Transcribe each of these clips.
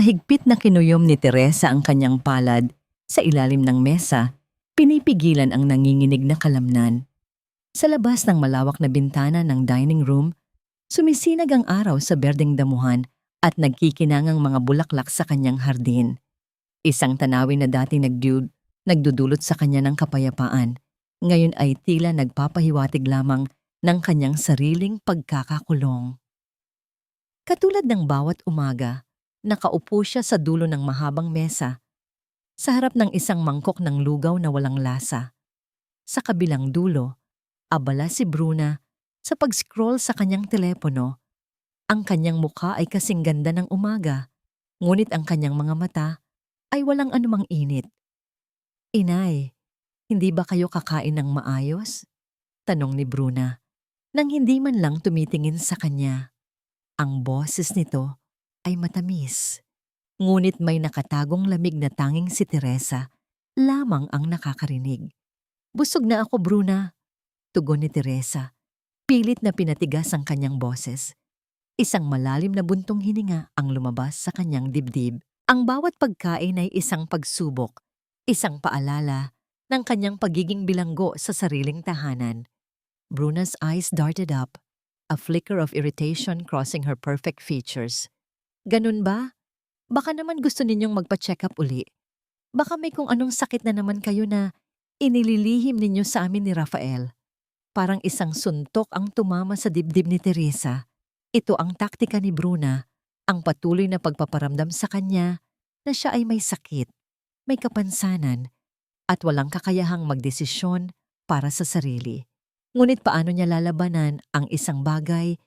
Mahigpit na kinuyom ni Teresa ang kanyang palad sa ilalim ng mesa, pinipigilan ang nanginginig na kalamnan. Sa labas ng malawak na bintana ng dining room, sumisinag ang araw sa berdeng damuhan at nagkikinangang mga bulaklak sa kanyang hardin. Isang tanawin na dati nagdudulot sa kanya ng kapayapaan, ngayon ay tila nagpapahiwatig lamang ng kanyang sariling pagkakakulong. Katulad ng bawat umaga, nakaupo siya sa dulo ng mahabang mesa, sa harap ng isang mangkok ng lugaw na walang lasa. Sa kabilang dulo, abala si Bruna sa pag-scroll sa kanyang telepono. Ang kanyang mukha ay kasing ganda ng umaga, ngunit ang kanyang mga mata ay walang anumang init. "Inay, hindi ba kayo kakain ng maayos?" tanong ni Bruna, nang hindi man lang tumitingin sa kanya. Ang boses nito ay matamis, ngunit may nakatagong lamig na tanging si Teresa lamang ang nakakarinig. "Busog na ako, Bruna," tugon ni Teresa. Pilit na pinatigas ang kanyang boses. Isang malalim na buntong hininga ang lumabas sa kanyang dibdib. Ang bawat pagkain ay isang pagsubok, isang paalala ng kanyang pagiging bilanggo sa sariling tahanan. Bruna's eyes darted up, a flicker of irritation crossing her perfect features. "Ganun ba? Baka naman gusto ninyong magpa-check up uli. Baka may kung anong sakit na naman kayo na inililihim ninyo sa amin ni Rafael." Parang isang suntok ang tumama sa dibdib ni Teresa. Ito ang taktika ni Bruna, ang patuloy na pagpaparamdam sa kanya na siya ay may sakit, may kapansanan, at walang kakayahang magdesisyon para sa sarili. Ngunit paano niya lalabanan ang isang bagay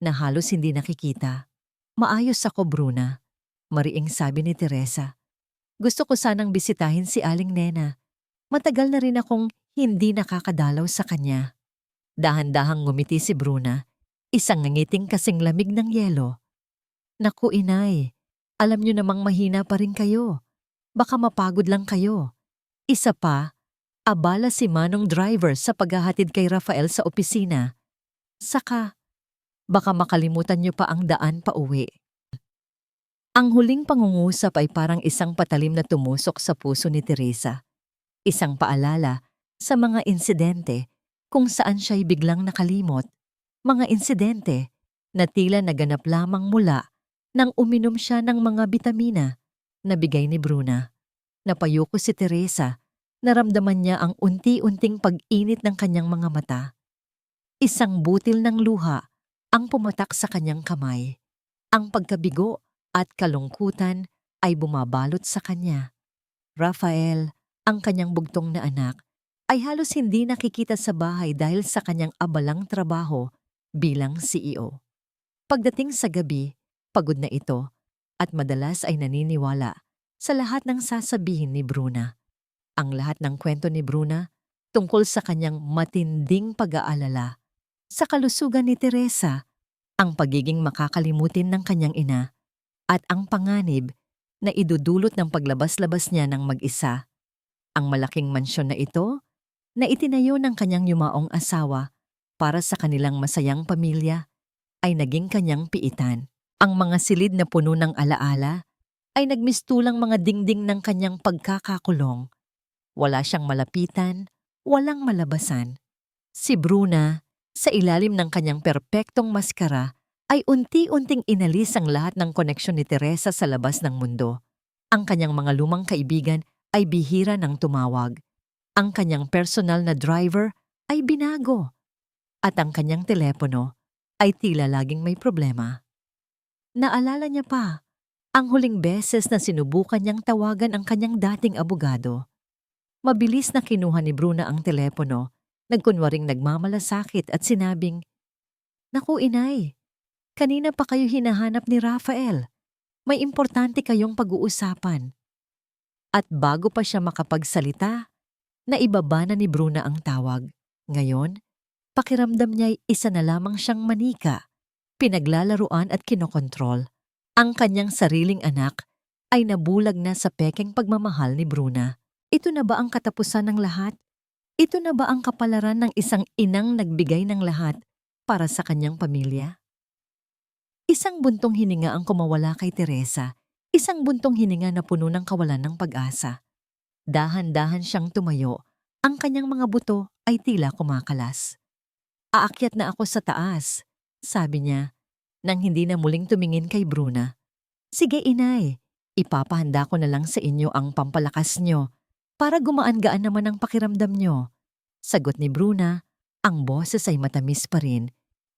na halos hindi nakikita? "Maayos ako, Bruna," mariing sabi ni Teresa. "Gusto ko sanang bisitahin si Aling Nena. Matagal na rin akong hindi nakakadalaw sa kanya." Dahan-dahang ngumiti si Bruna, isang ngangiting kasing lamig ng yelo. "Naku, Inay, alam niyo namang mahina pa rin kayo. Baka mapagod lang kayo. Isa pa, abala si Manong driver sa paghahatid kay Rafael sa opisina. Saka, baka makalimutan niyo pa ang daan pa uwi." Ang huling pangungusap ay parang isang patalim na tumusok sa puso ni Teresa. Isang paalala sa mga insidente kung saan siya'y biglang nakalimot. Mga insidente na tila naganap lamang mula nang uminom siya ng mga bitamina na bigay ni Bruna. Napayuko si Teresa, naramdaman niya ang unti-unting pag-init ng kanyang mga mata. Isang butil ng luha ang pumatak sa kanyang kamay. Ang pagkabigo at kalungkutan ay bumabalot sa kanya. Rafael, ang kanyang bugtong na anak, ay halos hindi nakikita sa bahay dahil sa kanyang abalang trabaho bilang CEO. Pagdating sa gabi, pagod na ito at madalas ay naniniwala sa lahat ng sasabihin ni Bruna. Ang lahat ng kwento ni Bruna tungkol sa kanyang matinding pag-aalala sa kalusugan ni Teresa, ang pagiging makakalimutin ng kanyang ina, at ang panganib na idudulot ng paglabas-labas niya ng mag-isa. Ang malaking mansyon na ito na itinayo ng kanyang yumaong asawa para sa kanilang masayang pamilya ay naging kanyang piitan. Ang mga silid na puno ng alaala ay nagmistulang mga dingding ng kanyang pagkakakulong. Wala siyang malapitan, walang malabasan. Si Bruna, sa ilalim ng kanyang perpektong maskara, ay unti-unting inalis ang lahat ng koneksyon ni Teresa sa labas ng mundo. Ang kanyang mga lumang kaibigan ay bihira ng tumawag. Ang kanyang personal na driver ay binago. At ang kanyang telepono ay tila laging may problema. Naalala niya pa ang huling beses na sinubukan niyang tawagan ang kanyang dating abogado. Mabilis na kinuha ni Bruna ang telepono, nagkunwaring nagmamalasakit at sinabing, "Naku, Inay, kanina pa kayo hinahanap ni Rafael. May importante kayong pag-uusapan." At bago pa siya makapagsalita, naibaba na ni Bruna ang tawag. Ngayon, pakiramdam niya'y isa na lamang siyang manika, pinaglalaruan at kinokontrol. Ang kanyang sariling anak ay nabulag na sa pekeng pagmamahal ni Bruna. Ito na ba ang katapusan ng lahat? Ito na ba ang kapalaran ng isang inang nagbigay ng lahat para sa kanyang pamilya? Isang buntong hininga ang kumawala kay Teresa. Isang buntong hininga na puno ng kawalan ng pag-asa. Dahan-dahan siyang tumayo. Ang kanyang mga buto ay tila kumakalas. Aakyat na ako sa taas, sabi niya, nang hindi na muling tumingin kay Bruna. Sige inay, ipapahanda ko na lang sa inyo ang pampalakas nyo para gumaan-gaan naman ang pakiramdam nyo. Sagot ni Bruna, ang boses ay matamis pa rin,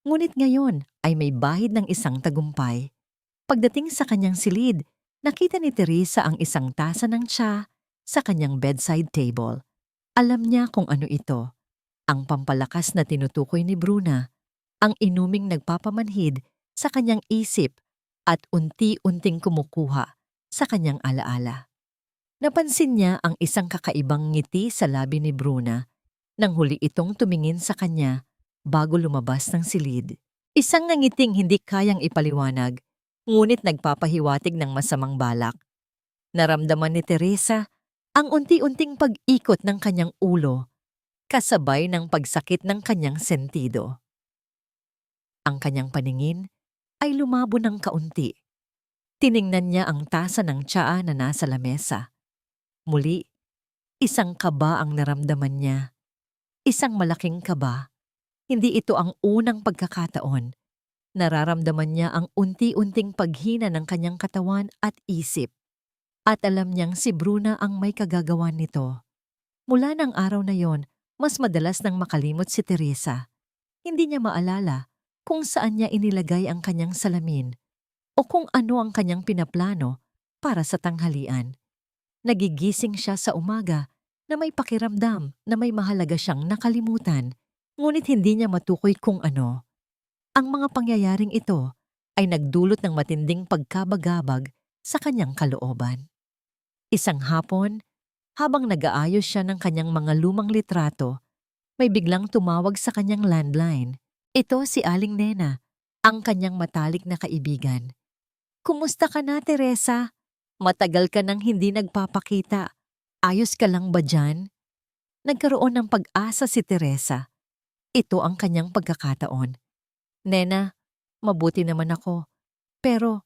ngunit ngayon ay may bahid ng isang tagumpay. Pagdating sa kanyang silid, nakita ni Teresa ang isang tasa ng tsa sa kanyang bedside table. Alam niya kung ano ito. Ang pampalakas na tinutukoy ni Bruna, ang inuming nagpapamanhid sa kanyang isip at unti-unting kumukuha sa kanyang alaala. Napansin niya ang isang kakaibang ngiti sa labi ni Bruna nang huli itong tumingin sa kanya bago lumabas ng silid. Isang nangiting hindi kayang ipaliwanag, ngunit nagpapahiwatig ng masamang balak. Naramdaman ni Teresa ang unti-unting pag-ikot ng kanyang ulo, kasabay ng pagsakit ng kanyang sentido. Ang kanyang paningin ay lumabo ng kaunti. Tiningnan niya ang tasa ng tsaa na nasa lamesa. Muli, isang kaba ang naramdaman niya. Isang malaking kaba. Hindi ito ang unang pagkakataon. Nararamdaman niya ang unti-unting paghina ng kanyang katawan at isip. At alam niyang si Bruna ang may kagagawan nito. Mula ng araw na yon, mas madalas nang makalimot si Teresa. Hindi niya maalala kung saan niya inilagay ang kanyang salamin o kung ano ang kanyang pinaplano para sa tanghalian. Nagigising siya sa umaga na may pakiramdam na may mahalaga siyang nakalimutan, ngunit hindi niya matukoy kung ano. Ang mga pangyayaring ito ay nagdulot ng matinding pagkabagabag sa kanyang kalooban. Isang hapon, habang nag-aayos siya ng kanyang mga lumang litrato, may biglang tumawag sa kanyang landline. Ito si Aling Nena, ang kanyang matalik na kaibigan. Kumusta ka na, Teresa? Matagal ka nang hindi nagpapakita. Ayos ka lang ba dyan? Nagkaroon ng pag-asa si Teresa. Ito ang kanyang pagkakataon. Nena, mabuti naman ako. Pero,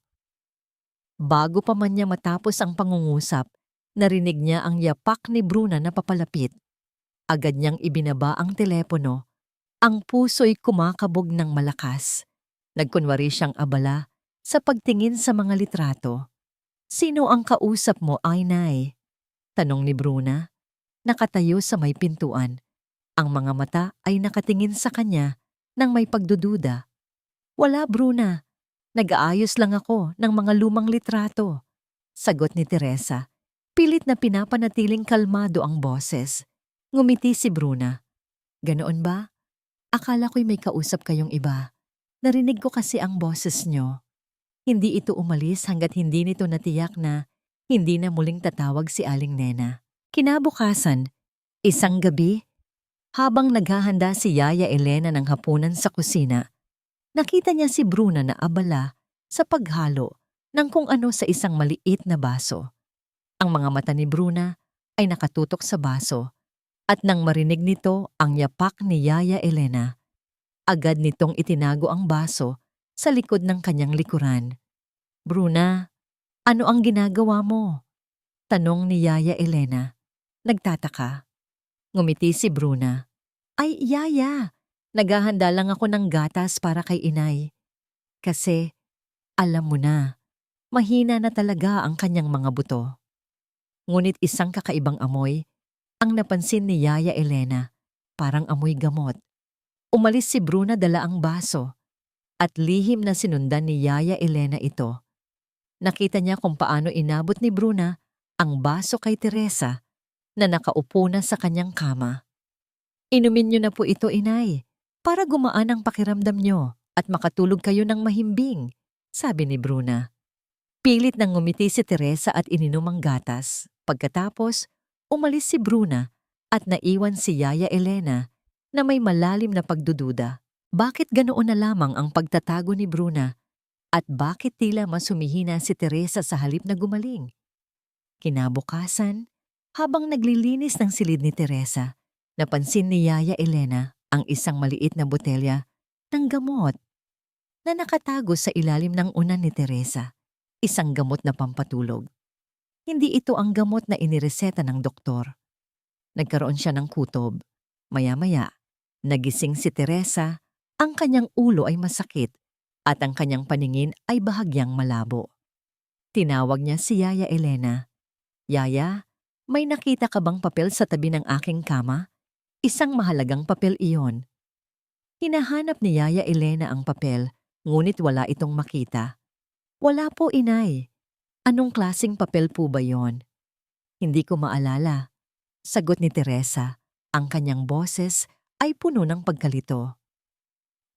bago pa man niya matapos ang pangungusap, narinig niya ang yapak ni Bruna na papalapit. Agad niyang ibinaba ang telepono. Ang puso'y kumakabog ng malakas. Nagkunwari siyang abala sa pagtingin sa mga litrato. Sino ang kausap mo, Aynay? Tanong ni Bruna. Nakatayo sa may pintuan. Ang mga mata ay nakatingin sa kanya nang may pagdududa. Wala, Bruna. Nag-aayos lang ako ng mga lumang litrato. Sagot ni Teresa. Pilit na pinapanatiling kalmado ang boses. Ngumiti si Bruna. Ganoon ba? Akala ko'y may kausap kayong iba. Narinig ko kasi ang boses nyo. Hindi ito umalis hanggat hindi nito natiyak na hindi na muling tatawag si Aling Nena. Kinabukasan, isang gabi, habang naghahanda si Yaya Elena ng hapunan sa kusina, nakita niya si Bruna na abala sa paghalo ng kung ano sa isang maliit na baso. Ang mga mata ni Bruna ay nakatutok sa baso at nang marinig nito ang yapak ni Yaya Elena, agad nitong itinago ang baso sa likod ng kanyang likuran. Bruna, ano ang ginagawa mo? Tanong ni Yaya Elena. Nagtataka. Ngumiti si Bruna. Ay, Yaya, naghahanda lang ako ng gatas para kay inay. Kasi, alam mo na, mahina na talaga ang kanyang mga buto. Ngunit isang kakaibang amoy ang napansin ni Yaya Elena, parang amoy gamot. Umalis si Bruna dala ang baso at lihim na sinundan ni Yaya Elena ito. Nakita niya kung paano inabot ni Bruna ang baso kay Teresa na nakaupo na sa kanyang kama. Inumin niyo na po ito, inay, para gumaan ang pakiramdam niyo at makatulog kayo ng mahimbing, sabi ni Bruna. Pilit nang ngumiti si Teresa at ininom ang gatas. Pagkatapos, umalis si Bruna at naiwan si Yaya Elena na may malalim na pagdududa. Bakit ganoon na lamang ang pagtatago ni Bruna? At bakit tila mas humihina si Teresa sa halip na gumaling? Kinabukasan, habang naglilinis ng silid ni Teresa, napansin ni Yaya Elena ang isang maliit na botelya ng gamot na nakatago sa ilalim ng unan ni Teresa. isang gamot na pampatulog. Hindi ito ang gamot na inireseta ng doktor. Nagkaroon siya ng kutob. Maya-maya, nagising si Teresa, ang kanyang ulo ay masakit at ang kanyang paningin ay bahagyang malabo. Tinawag niya si Yaya Elena. Yaya, may nakita ka bang papel sa tabi ng aking kama? Isang mahalagang papel iyon. Hinahanap ni Yaya Elena ang papel, ngunit wala itong makita. Wala po, inay. Anong klaseng papel po ba yon? Hindi ko maalala. Sagot ni Teresa. Ang kanyang boses ay puno ng pagkalito.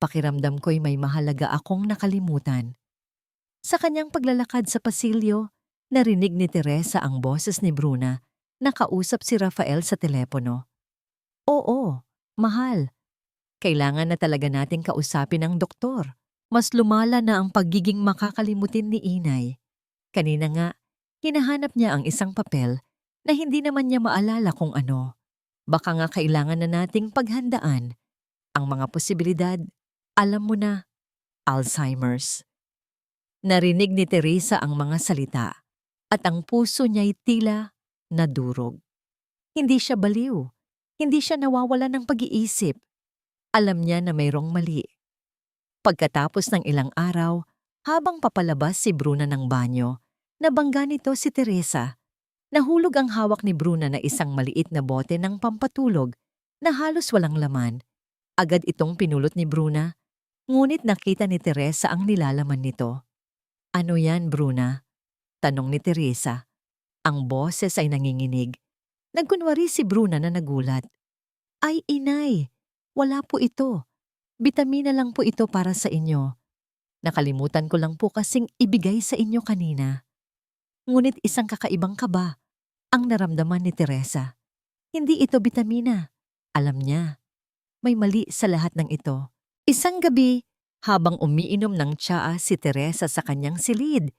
Pakiramdam ko'y may mahalaga akong nakalimutan. Sa kanyang paglalakad sa pasilyo, narinig ni Teresa ang boses ni Bruna na kausap si Rafael sa telepono. Oo, mahal. Kailangan na talaga nating kausapin ang doktor. Mas lumala na ang pagiging makakalimutin ni inay. Kanina nga, hinahanap niya ang isang papel na hindi naman niya maalala kung ano. Baka nga kailangan na nating paghandaan ang mga posibilidad. Alam mo na, Alzheimer's. Narinig ni Teresa ang mga salita at ang puso niya'y tila nadurog. Hindi siya baliw. Hindi siya nawawala ng pag-iisip. Alam niya na mayroong mali. Pagkatapos ng ilang araw, habang papalabas si Bruna ng banyo, nabangga nito si Teresa. Nahulog ang hawak ni Bruna na isang maliit na bote ng pampatulog na halos walang laman. Agad itong pinulot ni Bruna, ngunit nakita ni Teresa ang nilalaman nito. Ano yan, Bruna? Tanong ni Teresa. Ang boses ay nanginginig. Nagkunwari si Bruna na nagulat. Ay, inay, wala po ito. Bitamina lang po ito para sa inyo. Nakalimutan ko lang po kasing ibigay sa inyo kanina. Ngunit isang kakaibang kaba ang naramdaman ni Teresa. Hindi ito bitamina. Alam niya, may mali sa lahat ng ito. Isang gabi, habang umiinom ng tsaa si Teresa sa kanyang silid,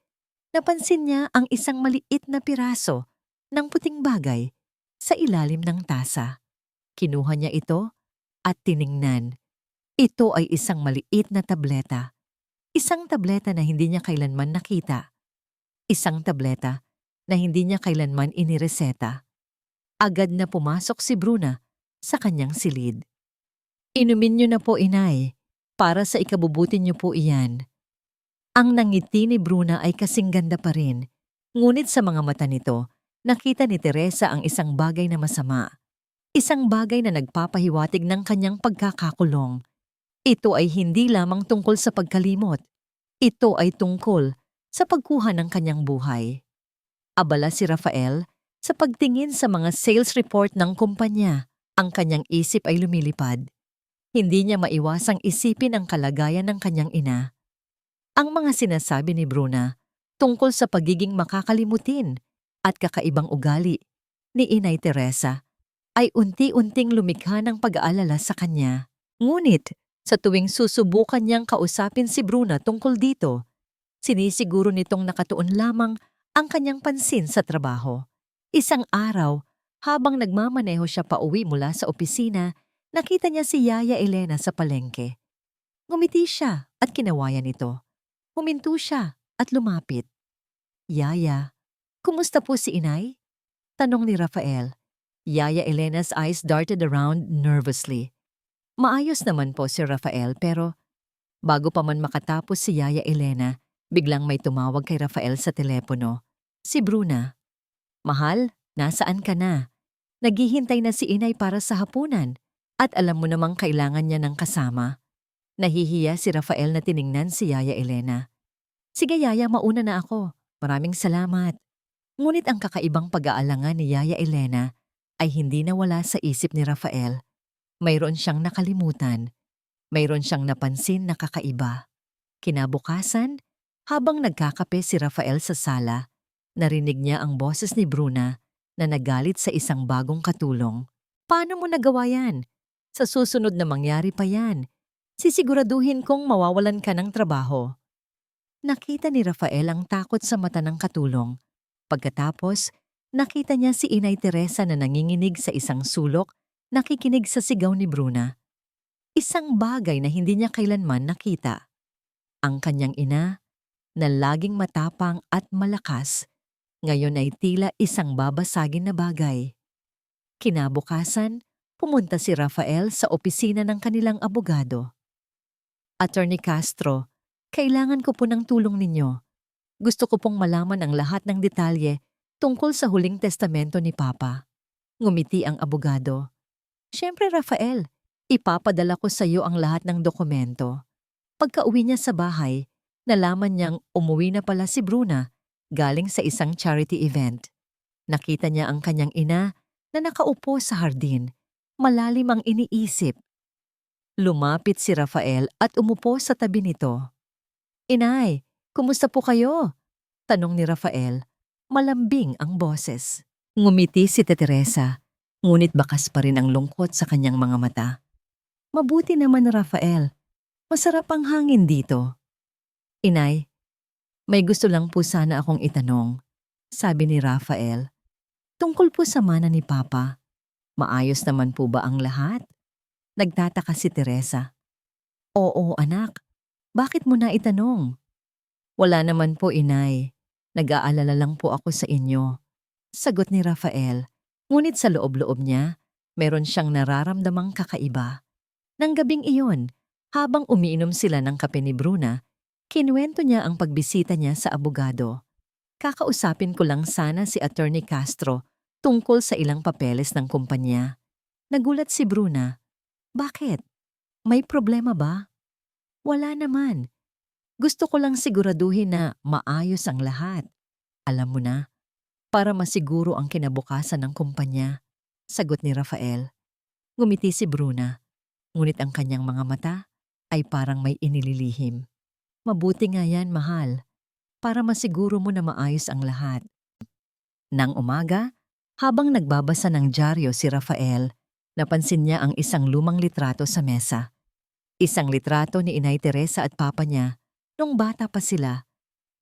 napansin niya ang isang maliit na piraso ng puting bagay sa ilalim ng tasa. Kinuha niya ito at tiningnan. Ito ay isang maliit na tableta. Isang tableta na hindi niya kailanman nakita. Isang tableta na hindi niya kailanman inireseta. Agad na pumasok si Bruna sa kanyang silid. Inumin niyo na po, inay. Para sa ikabubuti niyo po iyan. Ang nangiti ni Bruna ay kasing ganda pa rin. Ngunit sa mga mata nito, nakita ni Teresa ang isang bagay na masama. Isang bagay na nagpapahiwatig ng kanyang pagkakakulong. Ito ay hindi lamang tungkol sa pagkalimot. Ito ay tungkol sa pagkuha ng kanyang buhay. Abala si Rafael sa pagtingin sa mga sales report ng kumpanya. Ang kanyang isip ay lumilipad. Hindi niya maiwasang isipin ang kalagayan ng kanyang ina. Ang mga sinasabi ni Bruna tungkol sa pagiging makakalimutin at kakaibang ugali ni Inay Teresa ay unti-unting lumikha ng pag-aalala sa kanya. Ngunit, sa tuwing susubukan niyang kausapin si Bruna tungkol dito, sinisiguro nitong nakatuon lamang ang kanyang pansin sa trabaho. Isang araw, habang nagmamaneho siya pauwi mula sa opisina, nakita niya si Yaya Elena sa palengke. Ngumiti siya at kinawayan ito. Huminto siya at lumapit. Yaya, kumusta po si inay? Tanong ni Rafael. Yaya Elena's eyes darted around nervously. Maayos naman po si Rafael pero bago pa man makatapos si Yaya Elena, biglang may tumawag kay Rafael sa telepono. Si Bruna. Mahal, nasaan ka na? Naghihintay na si inay para sa hapunan at alam mo namang kailangan niya ng kasama. Nahihiya si Rafael na tiningnan si Yaya Elena. Sige Yaya, mauna na ako. Maraming salamat. Ngunit ang kakaibang pag-aalangan ni Yaya Elena ay hindi nawala sa isip ni Rafael. Mayroon siyang nakalimutan. Mayroon siyang napansin na kakaiba. Kinabukasan, habang nagkakape si Rafael sa sala, narinig niya ang boses ni Bruna na nagalit sa isang bagong katulong. Paano mo nagawa yan? Sa susunod na mangyari pa yan. Sisiguraduhin kong mawawalan ka ng trabaho. Nakita ni Rafael ang takot sa mata ng katulong. Pagkatapos, nakita niya si Inay Teresa na nanginginig sa isang sulok, nakikinig sa sigaw ni Bruna. Isang bagay na hindi niya kailanman nakita. Ang kanyang ina, na laging matapang at malakas, ngayon ay tila isang babasagin na bagay. Kinabukasan, pumunta si Rafael sa opisina ng kanilang abogado. Attorney Castro, kailangan ko po ng tulong ninyo. Gusto ko pong malaman ang lahat ng detalye tungkol sa huling testamento ni Papa. Ngumiti ang abogado. Siyempre Rafael, ipapadala ko sa iyo ang lahat ng dokumento. Pagka-uwi niya sa bahay, nalaman niyang umuwi na pala si Bruna galing sa isang charity event. Nakita niya ang kanyang ina na nakaupo sa hardin, malalim ang iniisip. Lumapit si Rafael at umupo sa tabi nito. Inay, kumusta po kayo? Tanong ni Rafael. Malambing ang boses. Ngumiti si Teresa, ngunit bakas pa rin ang lungkot sa kanyang mga mata. Mabuti naman Rafael. Masarap ang hangin dito. Inay, may gusto lang po sana akong itanong, sabi ni Rafael. Tungkol po sa mana ni Papa. Maayos naman po ba ang lahat? Nagtataka si Teresa. Oo anak, bakit mo na itanong? Wala naman po inay, nag-aalala lang po ako sa inyo. Sagot ni Rafael, ngunit sa loob-loob niya, meron siyang nararamdamang kakaiba. Nang gabing iyon, habang umiinom sila ng kape ni Bruna, kinuwento niya ang pagbisita niya sa abogado. Kakausapin ko lang sana si Attorney Castro tungkol sa ilang papeles ng kumpanya. Nagulat si Bruna. Bakit? May problema ba? Wala naman. Gusto ko lang siguraduhin na maayos ang lahat. Alam mo na, para masiguro ang kinabukasan ng kumpanya, sagot ni Rafael. Ngumiti si Bruna, ngunit ang kanyang mga mata ay parang may inililihim. Mabuti nga yan, mahal, para masiguro mo na maayos ang lahat. Nang umaga, habang nagbabasa ng dyaryo si Rafael, napansin niya ang isang lumang litrato sa mesa. Isang litrato ni Inay Teresa at Papa niya nung bata pa sila.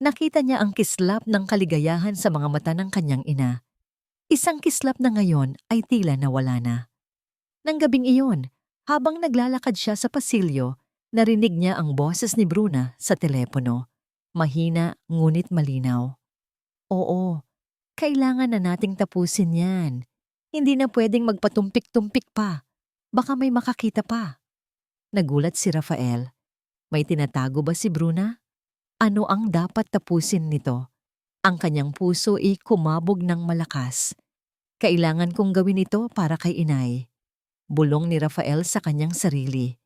Nakita niya ang kislap ng kaligayahan sa mga mata ng kanyang ina. Isang kislap na ngayon ay tila nawala na. Nang gabing iyon, habang naglalakad siya sa pasilyo, narinig niya ang boses ni Bruna sa telepono. Mahina ngunit malinaw. Oo, kailangan na nating tapusin yan. Hindi na pwedeng magpatumpik-tumpik pa. Baka may makakita pa. Nagulat si Rafael. May tinatago ba si Bruna? Ano ang dapat tapusin nito? Ang kanyang puso ay kumabog ng malakas. Kailangan kong gawin ito para kay inay. Bulong ni Rafael sa kanyang sarili.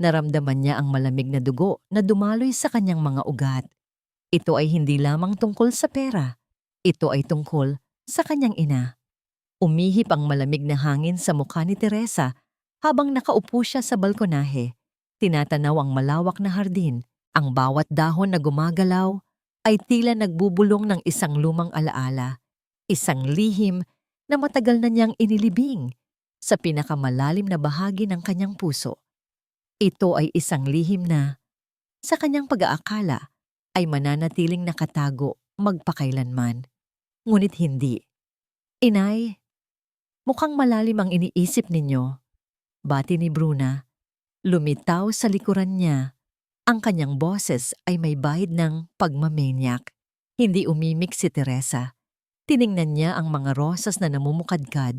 Naramdaman niya ang malamig na dugo na dumaloy sa kanyang mga ugat. Ito ay hindi lamang tungkol sa pera. Ito ay tungkol sa kanyang ina. Umihip ang malamig na hangin sa mukha ni Teresa habang nakaupo siya sa balkonahe. Tinatanaw ang malawak na hardin. Ang bawat dahon na gumagalaw ay tila nagbubulong ng isang lumang alaala. Isang lihim na matagal na niyang inilibing sa pinakamalalim na bahagi ng kanyang puso. Ito ay isang lihim na, sa kanyang pag-aakala, ay mananatiling nakatago magpakailanman. Ngunit hindi. Inay, mukhang malalim ang iniisip ninyo. Bati ni Bruna. Lumitaw sa likuran niya. Ang kanyang boses ay may bahid ng pagmamaniac. Hindi umimik si Teresa. Tiningnan niya ang mga rosas na namumukadkad.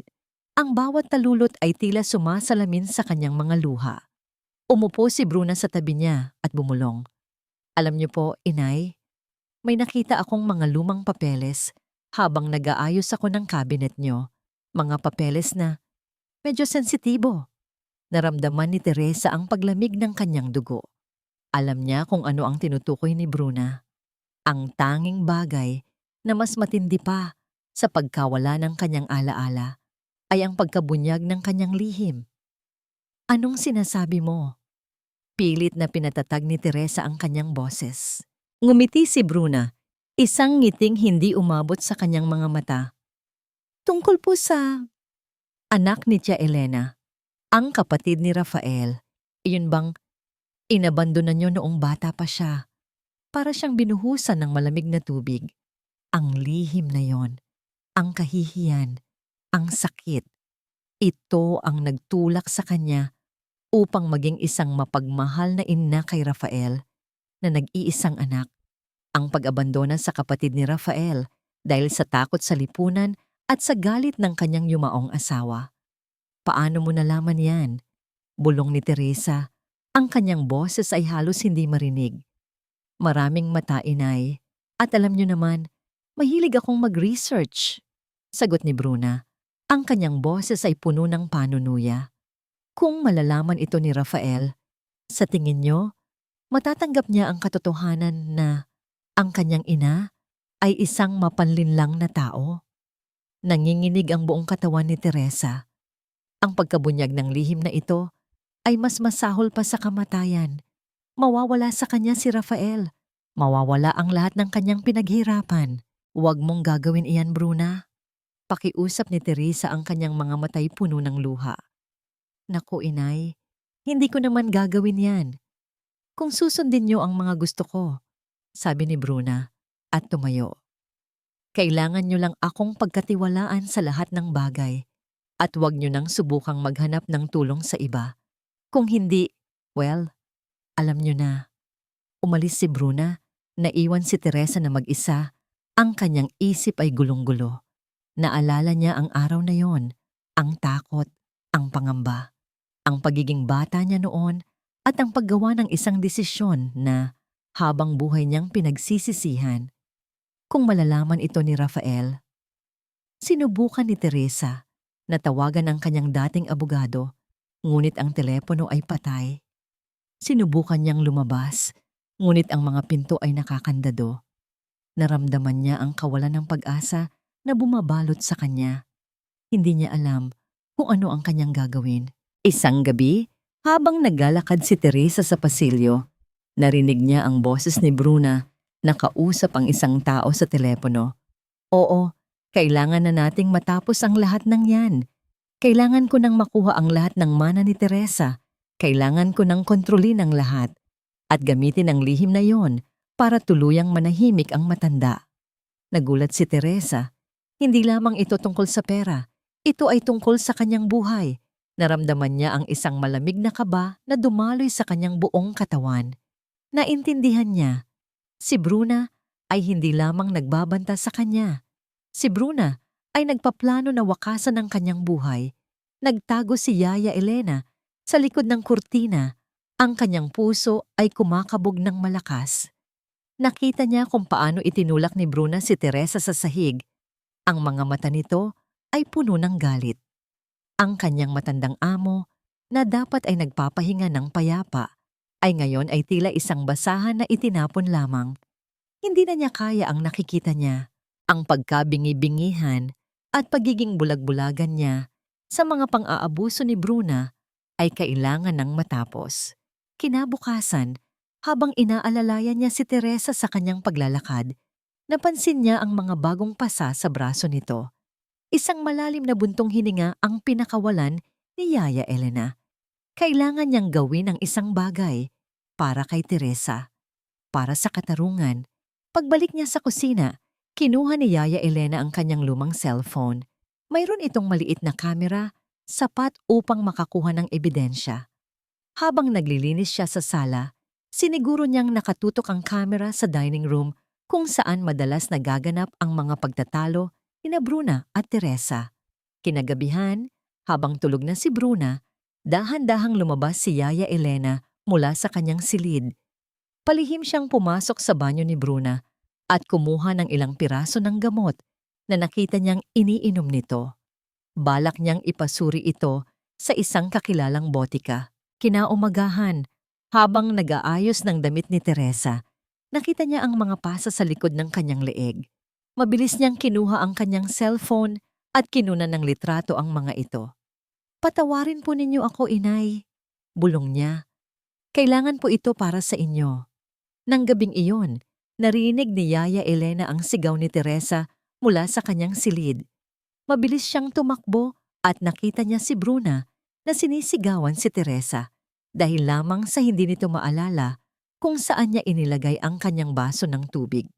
Ang bawat talulot ay tila sumasalamin sa kanyang mga luha. Umupo si Bruna sa tabi niya at bumulong. Alam niyo po, inay, may nakita akong mga lumang papeles habang nag-aayos ako ng cabinet niyo. Mga papeles na medyo sensitibo. Naramdaman ni Teresa ang paglamig ng kanyang dugo. Alam niya kung ano ang tinutukoy ni Bruna. Ang tanging bagay na mas matindi pa sa pagkawala ng kanyang alaala ay ang pagkabunyag ng kanyang lihim. Anong sinasabi mo? Pilit na pinatatag ni Teresa ang kanyang boses. Ngumiti si Bruna, isang ngiting hindi umabot sa kanyang mga mata. Tungkol po sa anak ni Tia Elena, ang kapatid ni Rafael. Iyon bang inabandonan niyo noong bata pa siya? Para siyang binuhusan ng malamig na tubig. Ang lihim na yon, ang kahihiyan, ang sakit. Ito ang nagtulak sa kanya upang maging isang mapagmahal na ina kay Rafael na nag-iisang anak. Ang pag-abandona sa kapatid ni Rafael dahil sa takot sa lipunan at sa galit ng kanyang yumaong asawa. Paano mo nalaman yan? Bulong ni Teresa. Ang kanyang boses ay halos hindi marinig. Maraming mata, inay. At alam niyo naman, mahilig akong mag-research. Sagot ni Bruna. Ang kanyang boses ay puno ng panunuya. Kung malalaman ito ni Rafael, sa tingin niyo, matatanggap niya ang katotohanan na ang kanyang ina ay isang mapanlinlang na tao? Nanginginig ang buong katawan ni Teresa. Ang pagkabunyag ng lihim na ito ay mas masahol pa sa kamatayan. Mawawala sa kanya si Rafael. Mawawala ang lahat ng kanyang pinaghirapan. Huwag mong gagawin iyan, Bruna. Pakiusap ni Teresa, ang kanyang mga matay puno ng luha. Naku, inay, hindi ko naman gagawin yan. Kung susundin niyo ang mga gusto ko, sabi ni Bruna at tumayo. Kailangan niyo lang akong pagkatiwalaan sa lahat ng bagay at huwag niyo nang subukang maghanap ng tulong sa iba. Kung hindi, well, alam niyo na. Umalis si Bruna, naiwan si Teresa na mag-isa. Ang kanyang isip ay gulong-gulo. Naalala niya ang araw na yon, ang takot, ang pangamba, ang pagiging bata niya noon at ang paggawa ng isang desisyon na habang buhay niyang pinagsisisihan. Kung malalaman ito ni Rafael, sinubukan ni Teresa na tawagan ang kanyang dating abogado, ngunit ang telepono ay patay. Sinubukan niyang lumabas, ngunit ang mga pinto ay nakakandado. Naramdaman niya ang kawalan ng pag-asa na bumabalot sa kanya. Hindi niya alam kung ano ang kanyang gagawin. Isang gabi, habang naglalakad si Teresa sa pasilyo, narinig niya ang boses ni Bruna na kausap ang isang tao sa telepono. Oo, kailangan na nating matapos ang lahat ng yan. Kailangan ko nang makuha ang lahat ng mana ni Teresa. Kailangan ko nang kontrolin ang lahat at gamitin ang lihim na yon para tuluyang manahimik ang matanda. Nagulat si Teresa. Hindi lamang ito tungkol sa pera. Ito ay tungkol sa kanyang buhay. Naramdaman niya ang isang malamig na kaba na dumaloy sa kanyang buong katawan. Naintindihan niya. Si Bruna ay hindi lamang nagbabanta sa kanya. Si Bruna ay nagpaplano na wakasan ang kanyang buhay. Nagtago si Yaya Elena sa likod ng kurtina. Ang kanyang puso ay kumakabog ng malakas. Nakita niya kung paano itinulak ni Bruna si Teresa sa sahig. Ang mga mata nito ay puno ng galit. Ang kanyang matandang amo, na dapat ay nagpapahinga ng payapa, ay ngayon ay tila isang basahan na itinapon lamang. Hindi na niya kaya ang nakikita niya, ang pagkabingi-bingihan at pagiging bulag-bulagan niya sa mga pang-aabuso ni Bruna ay kailangan ng matapos. Kinabukasan, habang inaalalayan niya si Teresa sa kanyang paglalakad, napansin niya ang mga bagong pasa sa braso nito. Isang malalim na buntong hininga ang pinakawalan ni Yaya Elena. Kailangan niyang gawin ang isang bagay para kay Teresa. Para sa katarungan, pagbalik niya sa kusina, kinuha ni Yaya Elena ang kanyang lumang cellphone. Mayroon itong maliit na kamera, sapat upang makakuha ng ebidensya. Habang naglilinis siya sa sala, siniguro niyang nakatutok ang kamera sa dining room kung saan madalas nagaganap ang mga pagtatalo ni Bruna at Teresa. Kinagabihan, habang tulog na si Bruna, dahan-dahang lumabas si Yaya Elena mula sa kanyang silid. Palihim siyang pumasok sa banyo ni Bruna at kumuha ng ilang piraso ng gamot na nakita niyang iniinom nito. Balak niyang ipasuri ito sa isang kakilalang botika. Kinaumagahan, habang nag-aayos ng damit ni Teresa, nakita niya ang mga pasa sa likod ng kanyang leeg. Mabilis niyang kinuha ang kanyang cellphone at kinunan ng litrato ang mga ito. Patawarin po ninyo ako, inay. Bulong niya. Kailangan po ito para sa inyo. Nang gabing iyon, narinig ni Yaya Elena ang sigaw ni Teresa mula sa kanyang silid. Mabilis siyang tumakbo at nakita niya si Bruna na sinisigawan si Teresa dahil lamang sa hindi nito maalala kung saan niya inilagay ang kanyang baso ng tubig.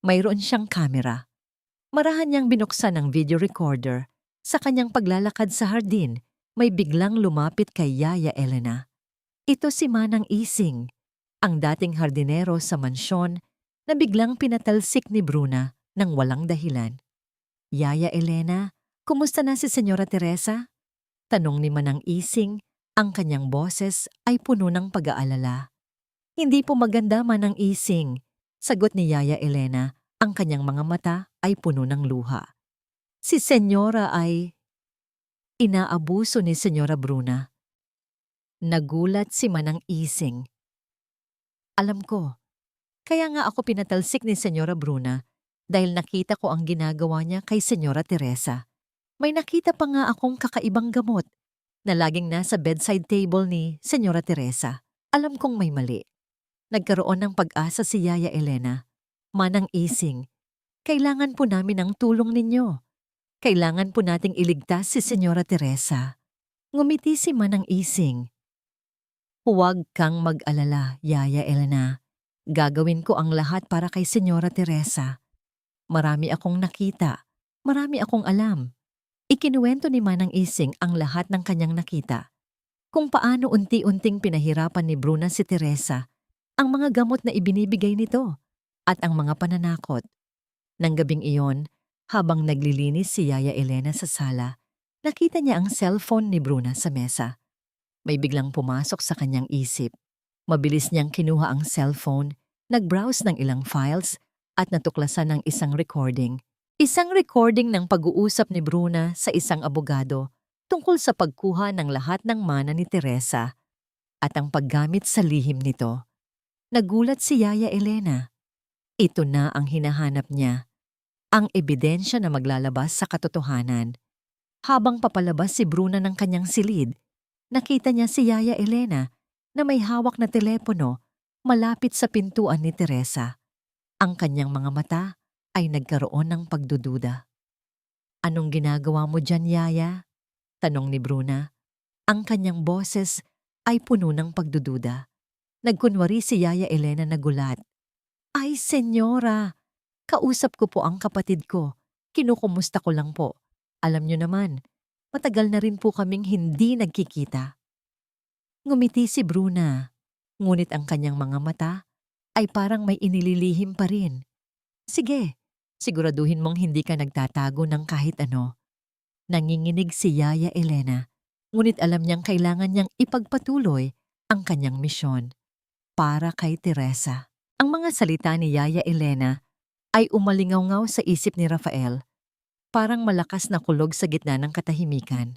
Mayroon siyang kamera. Marahan niyang binuksan ang video recorder. Sa kanyang paglalakad sa hardin, may biglang lumapit kay Yaya Elena. Ito si Manang Ising, ang dating hardinero sa mansyon na biglang pinatalsik ni Bruna ng walang dahilan. Yaya Elena, kumusta na si Senyora Teresa? Tanong ni Manang Ising, ang kanyang boses ay puno ng pag-aalala. Hindi po maganda, Manang Ising. Sagot ni Yaya Elena, ang kanyang mga mata ay puno ng luha. Si Senyora ay inaabuso ni Senyora Bruna. Nagulat si Manang Ising. Alam ko, kaya nga ako pinatalsik ni Senyora Bruna dahil nakita ko ang ginagawa niya kay Senyora Teresa. May nakita pa nga akong kakaibang gamot na laging nasa bedside table ni Senyora Teresa. Alam kong may mali. Nagkaroon ng pag-asa si Yaya Elena. Manang Ising, kailangan po namin ang tulong ninyo. Kailangan po nating iligtas si Senyora Teresa. Ngumiti si Manang Ising. Huwag kang mag-alala, Yaya Elena. Gagawin ko ang lahat para kay Senyora Teresa. Marami akong nakita, marami akong alam. Ikinuwento ni Manang Ising ang lahat ng kanyang nakita. Kung paano unti-unting pinahirapan ni Bruna si Teresa, ang mga gamot na ibinibigay nito, at ang mga pananakot. Nang gabing iyon, habang naglilinis si Yaya Elena sa sala, nakita niya ang cellphone ni Bruna sa mesa. May biglang pumasok sa kanyang isip. Mabilis niyang kinuha ang cellphone, nag-browse ng ilang files, at natuklasan ng isang recording. Isang recording ng pag-uusap ni Bruna sa isang abogado tungkol sa pagkuha ng lahat ng mana ni Teresa at ang paggamit sa lihim nito. Nagulat si Yaya Elena. Ito na ang hinahanap niya. Ang ebidensya na maglalabas sa katotohanan. Habang papalabas si Bruna ng kanyang silid, nakita niya si Yaya Elena na may hawak na telepono malapit sa pintuan ni Teresa. Ang kanyang mga mata ay nagkaroon ng pagdududa. Anong ginagawa mo dyan, Yaya? Tanong ni Bruna. Ang kanyang boses ay puno ng pagdududa. Nagkunwari si Yaya Elena na gulat. Ay, Senyora! Kausap ko po ang kapatid ko. Kinukumusta ko lang po. Alam niyo naman, matagal na rin po kaming hindi nagkikita. Ngumiti si Bruna, ngunit ang kanyang mga mata ay parang may inililihim pa rin. Sige, siguraduhin mong hindi ka nagtatago ng kahit ano. Nanginginig si Yaya Elena, ngunit alam niyang kailangan niyang ipagpatuloy ang kanyang misyon para kay Teresa. Ang mga salita ni Yaya Elena ay umalingaw-ngaw sa isip ni Rafael, parang malakas na kulog sa gitna ng katahimikan.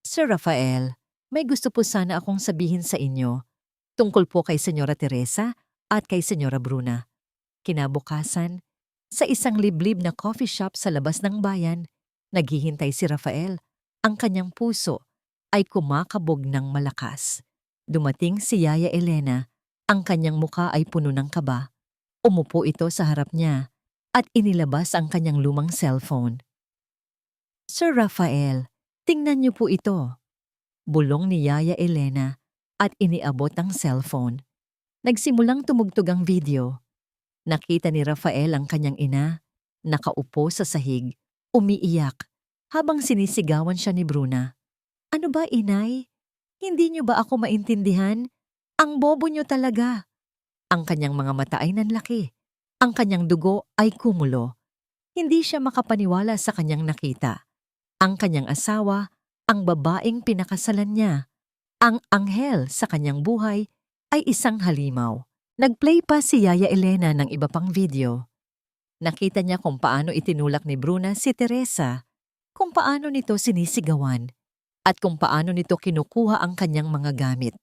Sir Rafael, may gusto po sana akong sabihin sa inyo tungkol po kay Senyora Teresa at kay Senyora Bruna. Kinabukasan, sa isang liblib na coffee shop sa labas ng bayan, naghihintay si Rafael. Ang kanyang puso ay kumakabog ng malakas. Dumating si Yaya Elena, ang kanyang muka ay puno ng kaba. Umupo ito sa harap niya at inilabas ang kanyang lumang cellphone. Sir Rafael, tingnan niyo po ito. Bulong ni Yaya Elena at iniabot ang cellphone. Nagsimulang tumugtog ang video. Nakita ni Rafael ang kanyang ina, nakaupo sa sahig, umiiyak, habang sinisigawan siya ni Bruna. Ano ba, inay? Hindi niyo ba ako maintindihan? Ang bobo niyo talaga. Ang kanyang mga mata ay nanlaki. Ang kanyang dugo ay kumulo. Hindi siya makapaniwala sa kanyang nakita. Ang kanyang asawa, ang babaeng pinakasalan niya, ang anghel sa kanyang buhay, ay isang halimaw. Nagplay pa si Yaya Elena ng iba pang video. Nakita niya kung paano itinulak ni Bruna si Teresa, kung paano nito sinisigawan, at kung paano nito kinukuha ang kanyang mga gamit.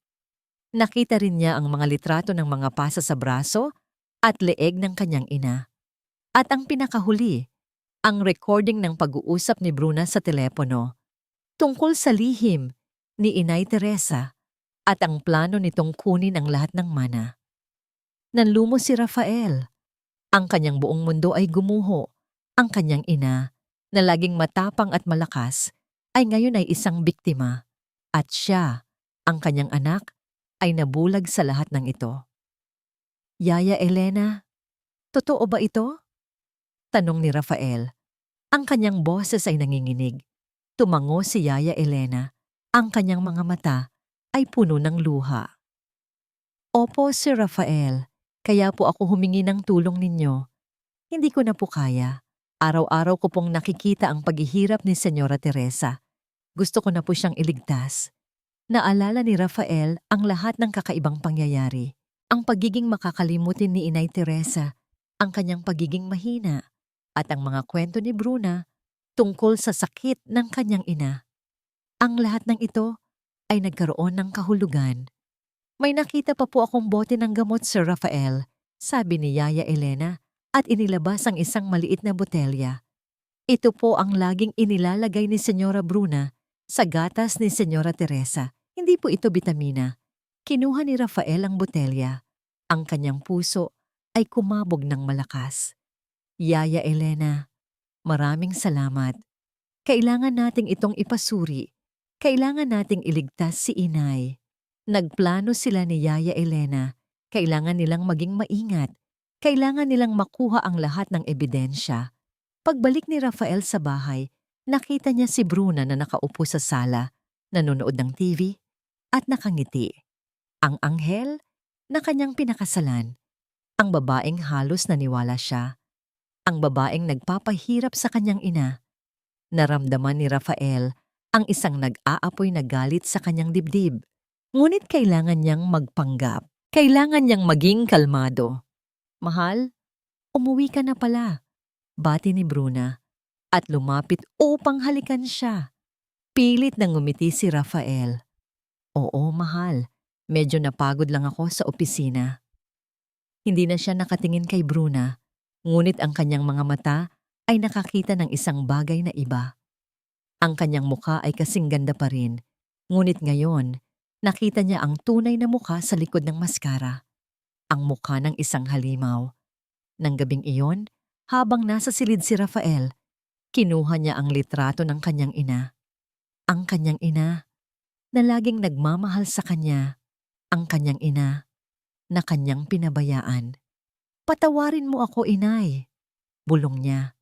Nakita rin niya ang mga litrato ng mga pasa sa braso at leeg ng kanyang ina. At ang pinakahuli, ang recording ng pag-uusap ni Bruna sa telepono tungkol sa lihim ni Inay Teresa at ang plano nitong kunin ang lahat ng mana. Nanlumo si Rafael. Ang kanyang buong mundo ay gumuho. Ang kanyang ina, na laging matapang at malakas, ay ngayon ay isang biktima. At siya, ang kanyang anak, ay nabulag sa lahat ng ito. Yaya Elena, totoo ba ito? Tanong ni Rafael. Ang kanyang boses ay nanginginig. Tumango si Yaya Elena. Ang kanyang mga mata ay puno ng luha. Opo, Sir Rafael. Kaya po ako humingi ng tulong ninyo. Hindi ko na po kaya. Araw-araw ko pong nakikita ang paghihirap ni Senyora Teresa. Gusto ko na po siyang iligtas. Naalala ni Rafael ang lahat ng kakaibang pangyayari. Ang pagiging makakalimutin ni Inay Teresa, ang kanyang pagiging mahina, at ang mga kwento ni Bruna tungkol sa sakit ng kanyang ina. Ang lahat ng ito ay nagkaroon ng kahulugan. May nakita pa po akong bote ng gamot, Sir Rafael, sabi ni Yaya Elena, at inilabas ang isang maliit na botelya. Ito po ang laging inilalagay ni Senyora Bruna sa gatas ni Senyora Teresa. Hindi po ito bitamina. Kinuha ni Rafael ang botelya. Ang kanyang puso ay kumabog ng malakas. Yaya Elena, maraming salamat. Kailangan nating itong ipasuri. Kailangan nating iligtas si Inay. Nagplano sila ni Yaya Elena. Kailangan nilang maging maingat. Kailangan nilang makuha ang lahat ng ebidensya. Pagbalik ni Rafael sa bahay, nakita niya si Bruna na nakaupo sa sala, nanonood ng TV, at nakangiti. Ang anghel na kanyang pinakasalan. Ang babaeng halos naniwala siya. Ang babaeng nagpapahirap sa kanyang ina. Naramdaman ni Rafael ang isang nag-aapoy na galit sa kanyang dibdib. Ngunit kailangan niyang magpanggap. Kailangan niyang maging kalmado. Mahal, umuwi ka na pala, bati ni Bruna, at lumapit upang halikan siya. Pilit na ngumiti si Rafael. Oo, mahal, medyo napagod lang ako sa opisina. Hindi na siya nakatingin kay Bruna, ngunit ang kanyang mga mata ay nakakita ng isang bagay na iba. Ang kanyang mukha ay kasing ganda pa rin, ngunit ngayon, nakita niya ang tunay na mukha sa likod ng maskara. Ang mukha ng isang halimaw. Nang gabing iyon, habang nasa silid si Rafael, kinuha niya ang litrato ng kanyang ina. Ang kanyang ina, na laging nagmamahal sa kanya. Ang kanyang ina, na kanyang pinabayaan. Patawarin mo ako, Inay. Bulong niya.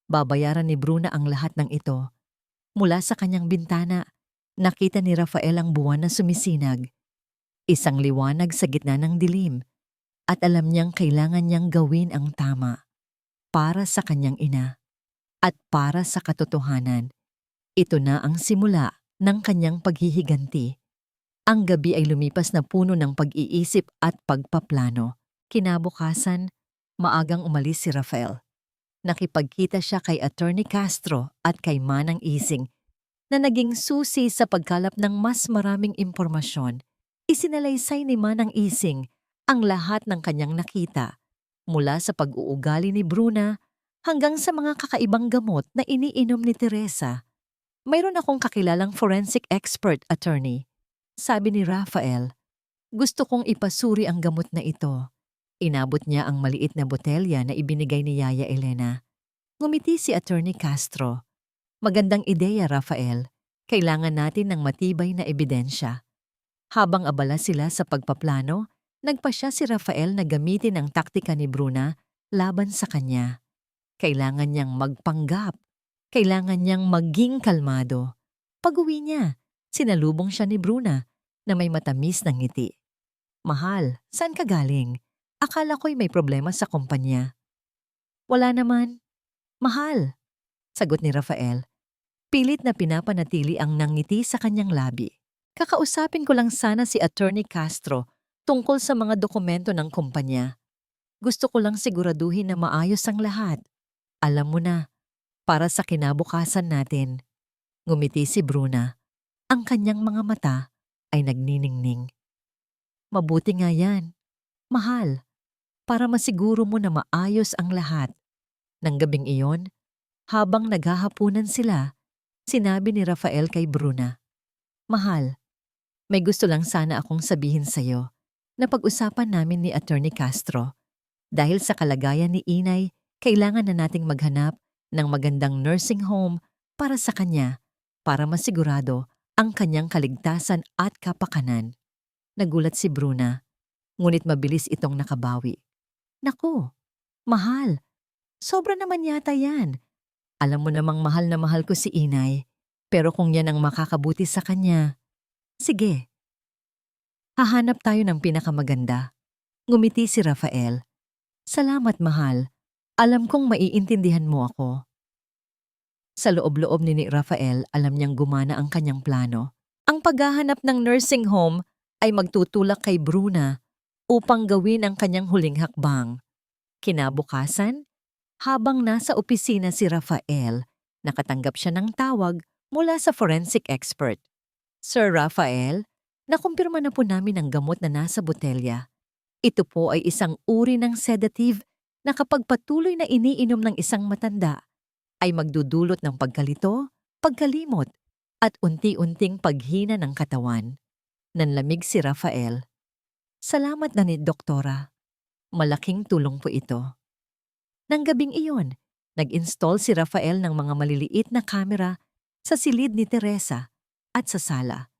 Babayaran ni Bruna ang lahat ng ito. Mula sa kanyang bintana, nakita ni Rafael ang buwan na sumisinag. Isang liwanag sa gitna ng dilim. At alam niyang kailangan niyang gawin ang tama para sa kanyang ina at para sa katotohanan. Ito na ang simula ng kanyang paghihiganti. Ang gabi ay lumipas na puno ng pag-iisip at pagpaplano. Kinabukasan, maagang umalis si Rafael. Nakipagkita siya kay Attorney Castro at kay Manang Ising na naging susi sa pagkalap ng mas maraming impormasyon. Isinalaysay ni Manang Ising ang lahat ng kanyang nakita, mula sa pag-uugali ni Bruna hanggang sa mga kakaibang gamot na iniinom ni Teresa. Mayroon akong kakilalang forensic expert, attorney. Sabi ni Rafael, gusto kong ipasuri ang gamot na ito. Inabot niya ang maliit na botelya na ibinigay ni Yaya Elena. Ngumiti si Attorney Castro. Magandang ideya, Rafael. Kailangan natin ng matibay na ebidensya. Habang abala sila sa pagpaplano, nagpasya si Rafael na gamitin ang taktika ni Bruna laban sa kanya. Kailangan niyang magpanggap. Kailangan niyang maging kalmado. Pag-uwi niya, sinalubong siya ni Bruna na may matamis na ngiti. Mahal, saan ka galing? Akala ko'y may problema sa kumpanya. Wala naman. Mahal, sagot ni Rafael. Pilit na pinapanatili ang nangiti sa kanyang labi. Kakausapin ko lang sana si Attorney Castro tungkol sa mga dokumento ng kumpanya. Gusto ko lang siguraduhin na maayos ang lahat. Alam mo na, para sa kinabukasan natin. Ngumiti si Bruna. Ang kanyang mga mata ay nagniningning. Mabuti nga yan. Mahal, para masiguro mo na maayos ang lahat. Nang gabing iyon, habang naghahapunan sila, sinabi ni Rafael kay Bruna, Mahal, may gusto lang sana akong sabihin sa'yo na pag-usapan namin ni Attorney Castro. Dahil sa kalagayan ni Inay, kailangan na nating maghanap ng magandang nursing home para sa kanya para masigurado ang kanyang kaligtasan at kapakanan. Nagulat si Bruna, ngunit mabilis itong nakabawi. Naku, mahal, sobra naman yata yan. Alam mo namang mahal na mahal ko si Inay, pero kung yan ang makakabuti sa kanya, sige. Hahanap tayo ng pinakamaganda. Ngumiti si Rafael. Salamat, mahal. Alam kong maiintindihan mo ako. Sa loob-loob ni Rafael, alam niyang gumana ang kanyang plano. Ang paghahanap ng nursing home ay magtutulak kay Bruna upang gawin ang kanyang huling hakbang. Kinabukasan, habang nasa opisina si Rafael, nakatanggap siya ng tawag mula sa forensic expert. Sir Rafael, nakumpirma na po namin ang gamot na nasa botelya. Ito po ay isang uri ng sedative na kapag patuloy na iniinom ng isang matanda, ay magdudulot ng pagkalito, pagkalimot, at unti-unting paghina ng katawan. Nanlamig si Rafael. Salamat na ni Doktora. Malaking tulong po ito. Nang gabing iyon, nag-install si Rafael ng mga maliliit na kamera sa silid ni Teresa at sa sala.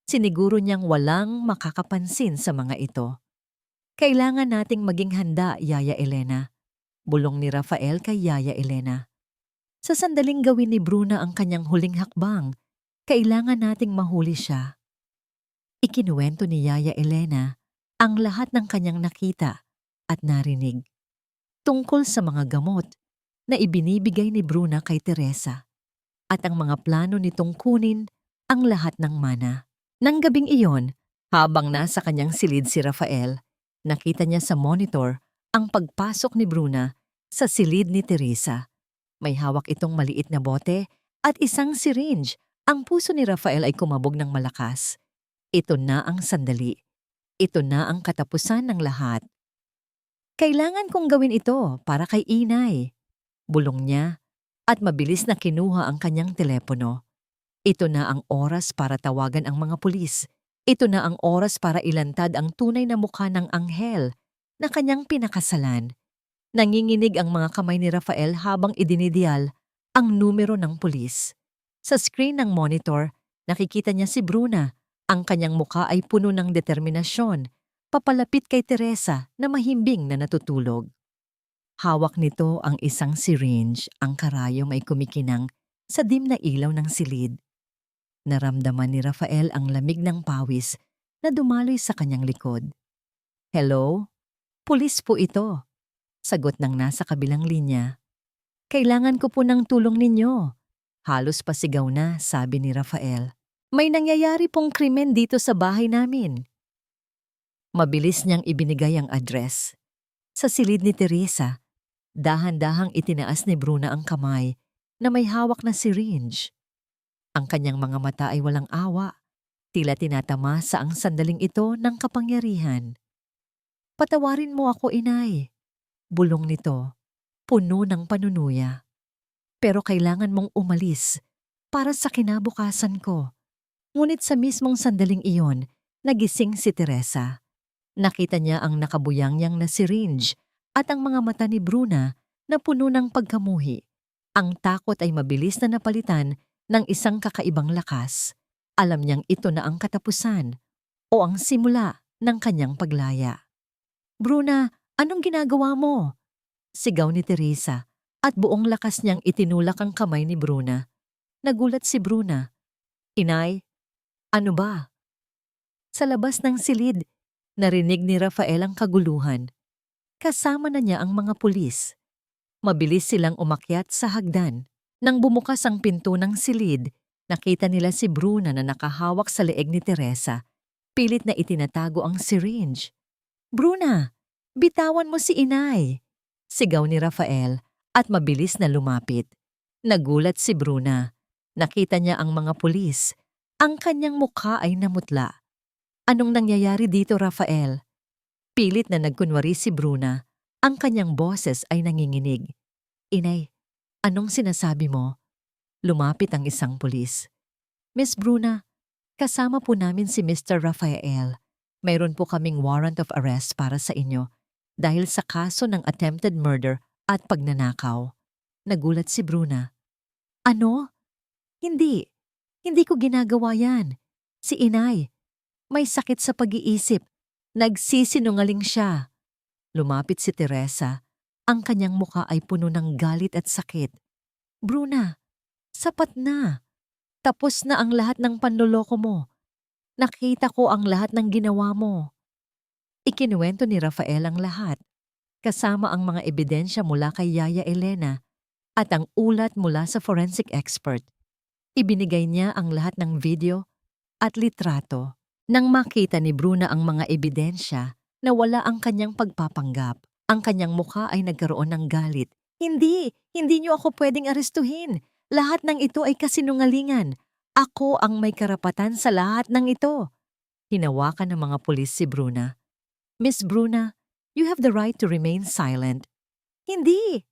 Siniguro niyang walang makakapansin sa mga ito. Kailangan nating maging handa, Yaya Elena. Bulong ni Rafael kay Yaya Elena. Sa sandaling gawin ni Bruna ang kanyang huling hakbang, kailangan nating mahuli siya. Ikinuwento ni Yaya Elena ang lahat ng kanyang nakita at narinig tungkol sa mga gamot na ibinibigay ni Bruna kay Teresa at ang mga plano nitong kunin ang lahat ng mana. Nang gabing iyon, habang nasa kanyang silid si Rafael, nakita niya sa monitor ang pagpasok ni Bruna sa silid ni Teresa. May hawak itong maliit na bote at isang syringe. Ang puso ni Rafael ay kumabog ng malakas. Ito na ang sandali. Ito na ang katapusan ng lahat. Kailangan kong gawin ito para kay inay. Bulong niya at mabilis na kinuha ang kanyang telepono. Ito na ang oras para tawagan ang mga pulis. Ito na ang oras para ilantad ang tunay na mukha ng anghel na kanyang pinakasalan. Nanginginig ang mga kamay ni Rafael habang idinidiyal ang numero ng pulis. Sa screen ng monitor, nakikita niya si Bruna. Ang kanyang mukha ay puno ng determinasyon, papalapit kay Teresa na mahimbing na natutulog. Hawak nito ang isang syringe, ang karayom ay kumikinang sa dim na ilaw ng silid. Naramdaman ni Rafael ang lamig ng pawis na dumaloy sa kanyang likod. Hello? Pulis po ito. Sagot ng nasa kabilang linya. Kailangan ko po ng tulong ninyo. Halos pasigaw na, sabi ni Rafael. May nangyayari pong krimen dito sa bahay namin. Mabilis niyang ibinigay ang address. Sa silid ni Teresa, dahan-dahang itinaas ni Bruna ang kamay na may hawak na syringe. Ang kanyang mga mata ay walang awa, tila tinatamasa ang sandaling ito ng kapangyarihan. Patawarin mo ako, inay. Bulong nito, puno ng panunuya. Pero kailangan mong umalis para sa kinabukasan ko. Ngunit sa mismong sandaling iyon, nagising si Teresa. Nakita niya ang nakabuyangyang na syringe at ang mga mata ni Bruna na puno ng pagkamuhi. Ang takot ay mabilis na napalitan ng isang kakaibang lakas. Alam niyang ito na ang katapusan o ang simula ng kanyang paglaya. Bruna, anong ginagawa mo? Sigaw ni Teresa at buong lakas niyang itinulak ang kamay ni Bruna. Nagulat si Bruna. Inay, ano ba? Sa labas ng silid, narinig ni Rafael ang kaguluhan. Kasama na niya ang mga pulis. Mabilis silang umakyat sa hagdan. Nang bumukas ang pinto ng silid, nakita nila si Bruna na nakahawak sa leeg ni Teresa. Pilit na itinatago ang syringe. Bruna, bitawan mo si inay! Sigaw ni Rafael at mabilis na lumapit. Nagulat si Bruna. Nakita niya ang mga pulis. Ang kanyang mukha ay namutla. Anong nangyayari dito, Rafael? Pilit na nagkunwari si Bruna. Ang kanyang boses ay nanginginig. Inay, anong sinasabi mo? Lumapit ang isang pulis. Miss Bruna, kasama po namin si Mr. Rafael. Mayroon po kaming warrant of arrest para sa inyo dahil sa kaso ng attempted murder at pagnanakaw. Nagulat si Bruna. Ano? Hindi. Hindi ko ginagawa yan. Si inay. May sakit sa pag-iisip. Nagsisinungaling siya. Lumapit si Teresa. Ang kanyang muka ay puno ng galit at sakit. Bruna, sapat na. Tapos na ang lahat ng panloloko mo. Nakita ko ang lahat ng ginawa mo. Ikinuwento ni Rafael ang lahat, kasama ang mga ebidensya mula kay Yaya Elena at ang ulat mula sa forensic expert. Ibinigay niya ang lahat ng video at litrato. Nang makita ni Bruna ang mga ebidensya na wala ang kanyang pagpapanggap, ang kanyang mukha ay nagkaroon ng galit. Hindi niyo ako pwedeng arestuhin. Lahat ng ito ay kasinungalingan. Ako ang may karapatan sa lahat ng ito. Hinawakan ng mga pulis si Bruna. Miss Bruna, you have the right to remain silent. Hindi!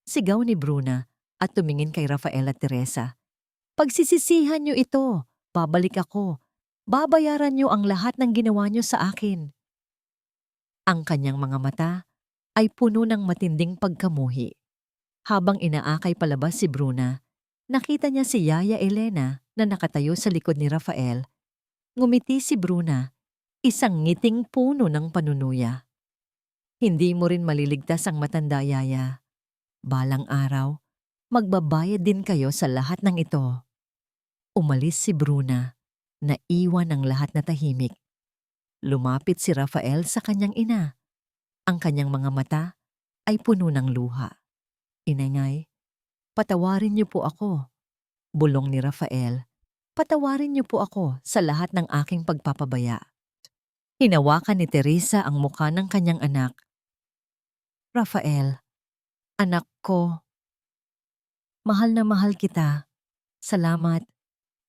Sigaw ni Bruna at tumingin kay Rafael at Teresa. Pagsisisihan niyo ito. Babalik ako. Babayaran niyo ang lahat ng ginawa niyo sa akin. Ang kanyang mga mata ay puno ng matinding pagkamuhi. Habang inaakay palabas si Bruna, nakita niya si Yaya Elena na nakatayo sa likod ni Rafael. Ngumiti si Bruna, isang ngiting puno ng panunuya. Hindi mo rin maliligtas ang matanda, Yaya. Balang araw, magbabayad din kayo sa lahat ng ito. Umalis si Bruna, naiwan ang lahat na tahimik. Lumapit si Rafael sa kanyang ina. Ang kanyang mga mata ay puno ng luha. Inangay, patawarin niyo po ako. Bulong ni Rafael, patawarin niyo po ako sa lahat ng aking pagpapabaya. Hinawakan ni Teresa ang mukha ng kanyang anak. Rafael, anak ko, mahal na mahal kita. Salamat.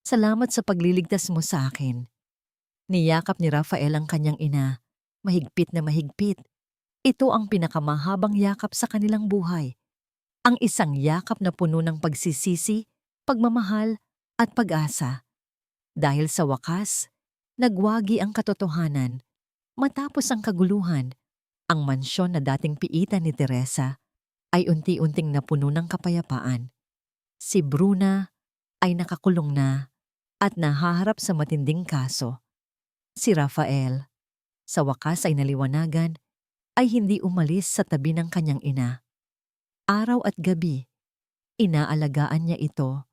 Salamat sa pagliligtas mo sa akin. Niyakap ni Rafael ang kanyang ina, mahigpit na mahigpit. Ito ang pinakamahabang yakap sa kanilang buhay. Ang isang yakap na puno ng pagsisisi, pagmamahal at pag-asa. Dahil sa wakas, nagwagi ang katotohanan. Matapos ang kaguluhan, ang mansyon na dating piitan ni Teresa ay unti-unting napuno ng kapayapaan. Si Bruna ay nakakulong na at nahaharap sa matinding kaso. Si Rafael, sa wakas ay naliwanagan, ay hindi umalis sa tabi ng kanyang ina. Araw at gabi, inaalagaan niya ito.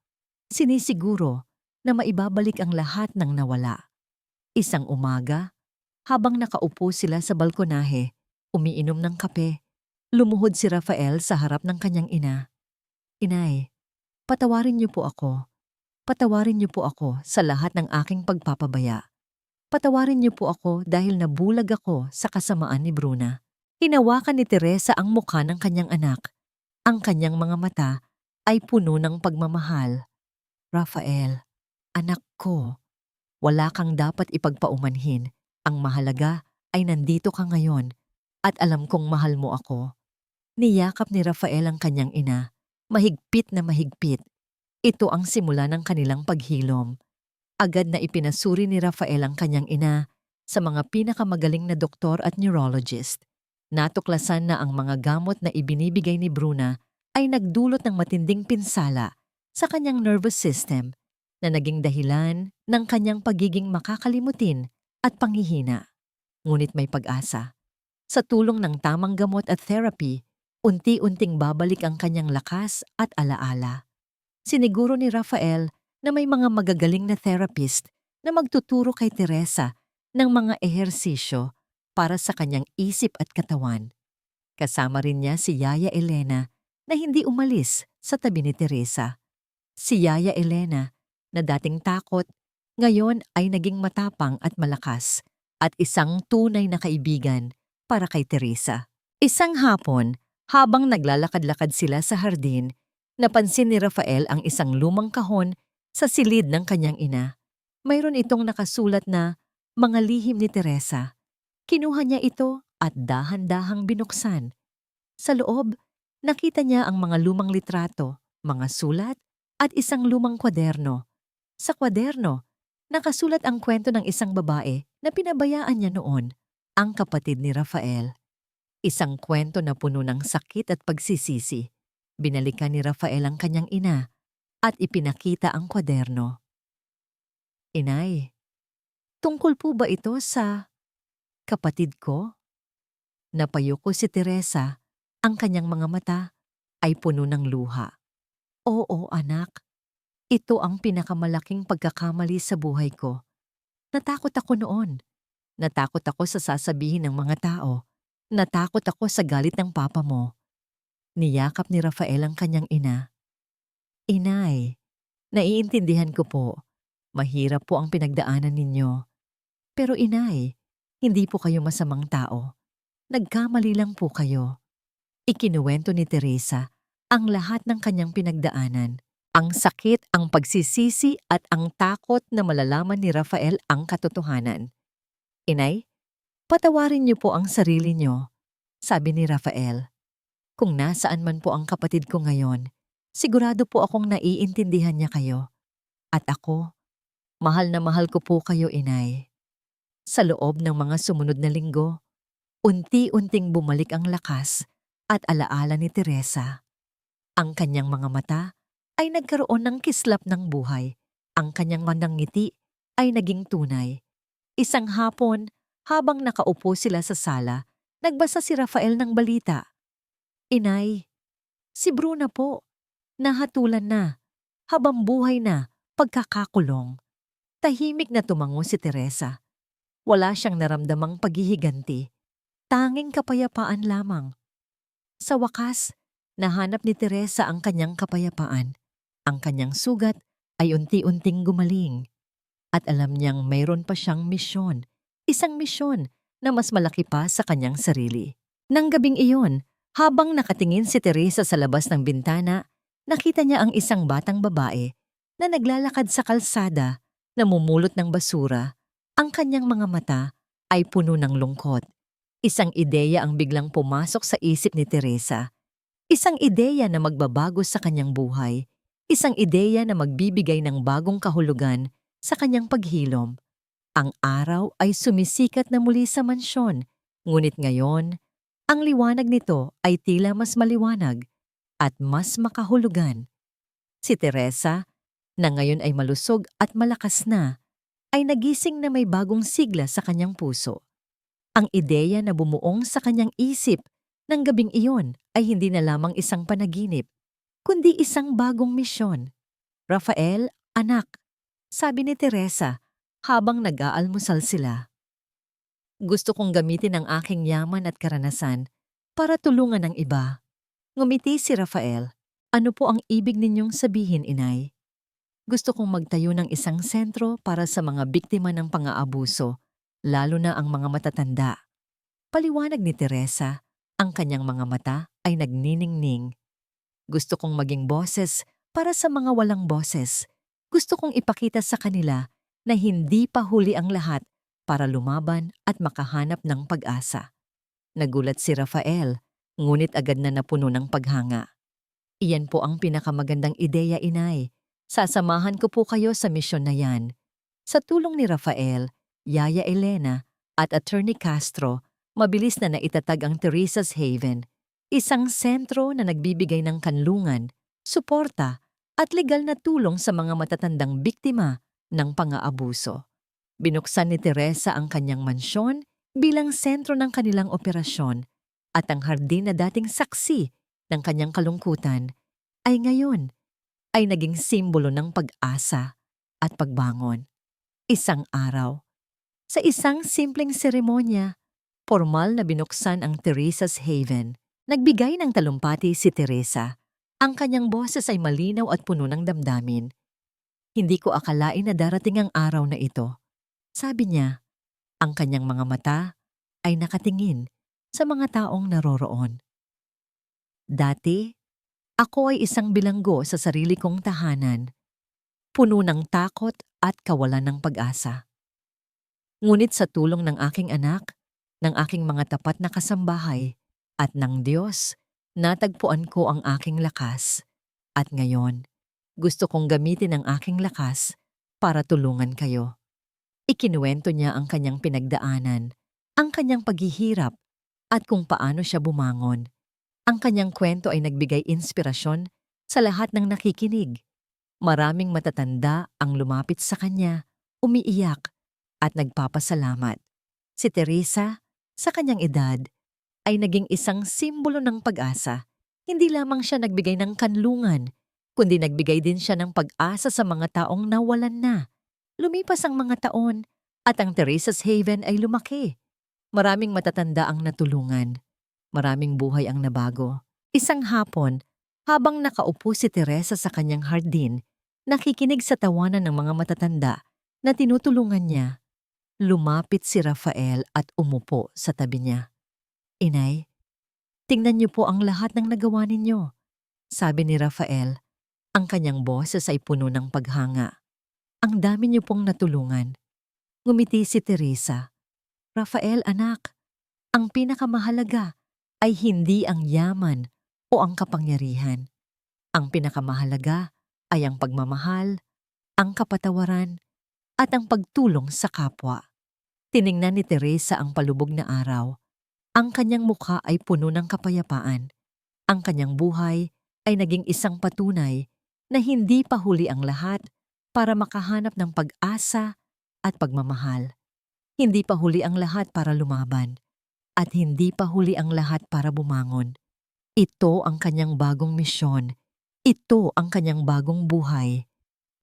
Sinisiguro na maibabalik ang lahat ng nawala. Isang umaga, habang nakaupo sila sa balkonahe, umiinom ng kape, lumuhod si Rafael sa harap ng kanyang ina. Inay, patawarin niyo po ako. Patawarin niyo po ako sa lahat ng aking pagpapabaya. Patawarin niyo po ako dahil nabulag ako sa kasamaan ni Bruna. Hinawakan ni Teresa ang mukha ng kanyang anak. Ang kanyang mga mata ay puno ng pagmamahal. Rafael, anak ko, wala kang dapat ipagpaumanhin. Ang mahalaga ay nandito ka ngayon at alam kong mahal mo ako. Niyakap ni Rafael ang kanyang ina, mahigpit na mahigpit. Ito ang simula ng kanilang paghilom. Agad na ipinasuri ni Rafael ang kanyang ina sa mga pinakamagaling na doktor at neurologist. Natuklasan na ang mga gamot na ibinibigay ni Bruna ay nagdulot ng matinding pinsala sa kanyang nervous system na naging dahilan ng kanyang pagiging makakalimutin at panghihina. Ngunit may pag-asa. Sa tulong ng tamang gamot at therapy, unti-unting babalik ang kanyang lakas at alaala. Siniguro ni Rafael na may mga magagaling na therapist na magtuturo kay Teresa ng mga ehersisyo para sa kanyang isip at katawan. Kasama rin niya si Yaya Elena na hindi umalis sa tabi ni Teresa. Si Yaya Elena na dating takot, ngayon ay naging matapang at malakas at isang tunay na kaibigan para kay Teresa. Isang hapon, habang naglalakad-lakad sila sa hardin, napansin ni Rafael ang isang lumang kahon sa silid ng kanyang ina. Mayroon itong nakasulat na mga lihim ni Teresa. Kinuha niya ito at dahan-dahang binuksan. Sa loob, nakita niya ang mga lumang litrato, mga sulat at isang lumang kwaderno. Sa kwaderno, nakasulat ang kwento ng isang babae na pinabayaan niya noon, ang kapatid ni Rafael. Isang kwento na puno ng sakit at pagsisisi. Binalikan ni Rafael ang kanyang ina at ipinakita ang kwaderno. Inay, tungkol po ba ito sa kapatid ko? Napayuko si Teresa, ang kanyang mga mata ay puno ng luha. Oo, anak. Ito ang pinakamalaking pagkakamali sa buhay ko. Natakot ako noon. Natakot ako sa sasabihin ng mga tao. Natakot ako sa galit ng papa mo. Niyakap ni Rafael ang kanyang ina. Inay, naiintindihan ko po. Mahirap po ang pinagdaanan ninyo. Pero inay, hindi po kayo masamang tao. Nagkamali lang po kayo. Ikinuwento ni Teresa ang lahat ng kanyang pinagdaanan. Ang sakit, ang pagsisisi at ang takot na malalaman ni Rafael ang katotohanan. Inay, patawarin niyo po ang sarili niyo, sabi ni Rafael. Kung nasaan man po ang kapatid ko ngayon, sigurado po akong naiintindihan niya kayo. At ako, mahal na mahal ko po kayo, inay. Sa loob ng mga sumunod na linggo, unti-unting bumalik ang lakas at alaala ni Teresa. Ang kanyang mga mata ay nagkaroon ng kislap ng buhay. Ang kanyang mandang ngiti ay naging tunay. Isang hapon, habang nakaupo sila sa sala, nagbasa si Rafael ng balita. Inay, si Bruna po, nahatulan na, habang buhay na, pagkakakulong. Tahimik na tumango si Teresa. Wala siyang naramdamang paghihiganti. Tanging kapayapaan lamang. Sa wakas, nahanap ni Teresa ang kanyang kapayapaan. Ang kanyang sugat ay unti-unting gumaling. At alam niyang mayroon pa siyang misyon. Isang misyon na mas malaki pa sa kanyang sarili. Nang gabing iyon, habang nakatingin si Teresa sa labas ng bintana, nakita niya ang isang batang babae na naglalakad sa kalsada, namumulot ng basura. Ang kanyang mga mata ay puno ng lungkot. Isang ideya ang biglang pumasok sa isip ni Teresa. Isang ideya na magbabago sa kanyang buhay. Isang ideya na magbibigay ng bagong kahulugan sa kanyang paghilom. Ang araw ay sumisikat na muli sa mansyon, ngunit ngayon, ang liwanag nito ay tila mas maliwanag at mas makahulugan. Si Teresa, na ngayon ay malusog at malakas na, ay nagising na may bagong sigla sa kanyang puso. Ang ideya na bumuong sa kanyang isip ng gabing iyon ay hindi na lamang isang panaginip, kundi isang bagong misyon. Rafael, anak, sabi ni Teresa habang nag-aalmusal sila. Gusto kong gamitin ang aking yaman at karanasan para tulungan ang iba. Ngumiti si Rafael. Ano po ang ibig ninyong sabihin, inay? Gusto kong magtayo ng isang sentro para sa mga biktima ng pang-aabuso, lalo na ang mga matatanda. Paliwanag ni Teresa, ang kanyang mga mata ay nagniningning. Gusto kong maging boses para sa mga walang boses. Gusto kong ipakita sa kanila na hindi pa huli ang lahat para lumaban at makahanap ng pag-asa. Nagulat si Rafael, ngunit agad na napuno ng paghanga. Iyan po ang pinakamagandang ideya, inay. Sasamahan ko po kayo sa misyon na yan. Sa tulong ni Rafael, Yaya Elena at Attorney Castro, mabilis na naitatag ang Teresa's Haven, isang sentro na nagbibigay ng kanlungan, suporta at legal na tulong sa mga matatandang biktima ng pang-aabuso. Binuksan ni Teresa ang kanyang mansyon bilang sentro ng kanilang operasyon at ang hardin na dating saksi ng kanyang kalungkutan ay ngayon ay naging simbolo ng pag-asa at pagbangon. Isang araw, sa isang simpleng seremonya, formal na binuksan ang Teresa's Haven. Nagbigay ng talumpati si Teresa. Ang kanyang boses ay malinaw at puno ng damdamin. Hindi ko akalain na darating ang araw na ito. Sabi niya, ang kanyang mga mata ay nakatingin sa mga taong naroroon. Dati, ako ay isang bilanggo sa sarili kong tahanan, puno ng takot at kawalan ng pag-asa. Ngunit sa tulong ng aking anak, ng aking mga tapat na kasambahay, at ng Diyos, natagpuan ko ang aking lakas. At ngayon, gusto kong gamitin ang aking lakas para tulungan kayo. Ikinuwento niya ang kanyang pinagdaanan, ang kanyang paghihirap, at kung paano siya bumangon. Ang kanyang kwento ay nagbigay inspirasyon sa lahat ng nakikinig. Maraming matatanda ang lumapit sa kanya, umiiyak, at nagpapasalamat. Si Teresa, sa kanyang edad, ay naging isang simbolo ng pag-asa. Hindi lamang siya nagbigay ng kanlungan, kundi nagbigay din siya ng pag-asa sa mga taong nawalan na. Lumipas ang mga taon At ang Teresa's Haven ay lumaki. Maraming matatanda ang natulungan. Maraming buhay ang nabago. Isang hapon, habang nakaupo si Teresa sa kanyang hardin, nakikinig sa tawanan ng mga matatanda na tinutulungan niya, lumapit si Rafael at umupo sa tabi niya. "Inay, tingnan niyo po ang lahat ng nagawa ninyo," sabi ni Rafael. Ang kanyang boses ay puno ng paghanga. "Ang dami niyo pong natulungan." Ngumiti si Teresa. "Rafael, anak, ang pinakamahalaga ay hindi ang yaman o ang kapangyarihan. Ang pinakamahalaga ay ang pagmamahal, ang kapatawaran, at ang pagtulong sa kapwa." Tiningnan ni Teresa ang palubog na araw. Ang kanyang mukha ay puno ng kapayapaan. Ang kanyang buhay ay naging isang patunay na hindi pa huli ang lahat para makahanap ng pag-asa at pagmamahal. Hindi pa huli ang lahat para lumaban. At hindi pa huli ang lahat para bumangon. Ito ang kanyang bagong misyon. Ito ang kanyang bagong buhay.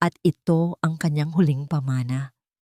At ito ang kanyang huling pamana.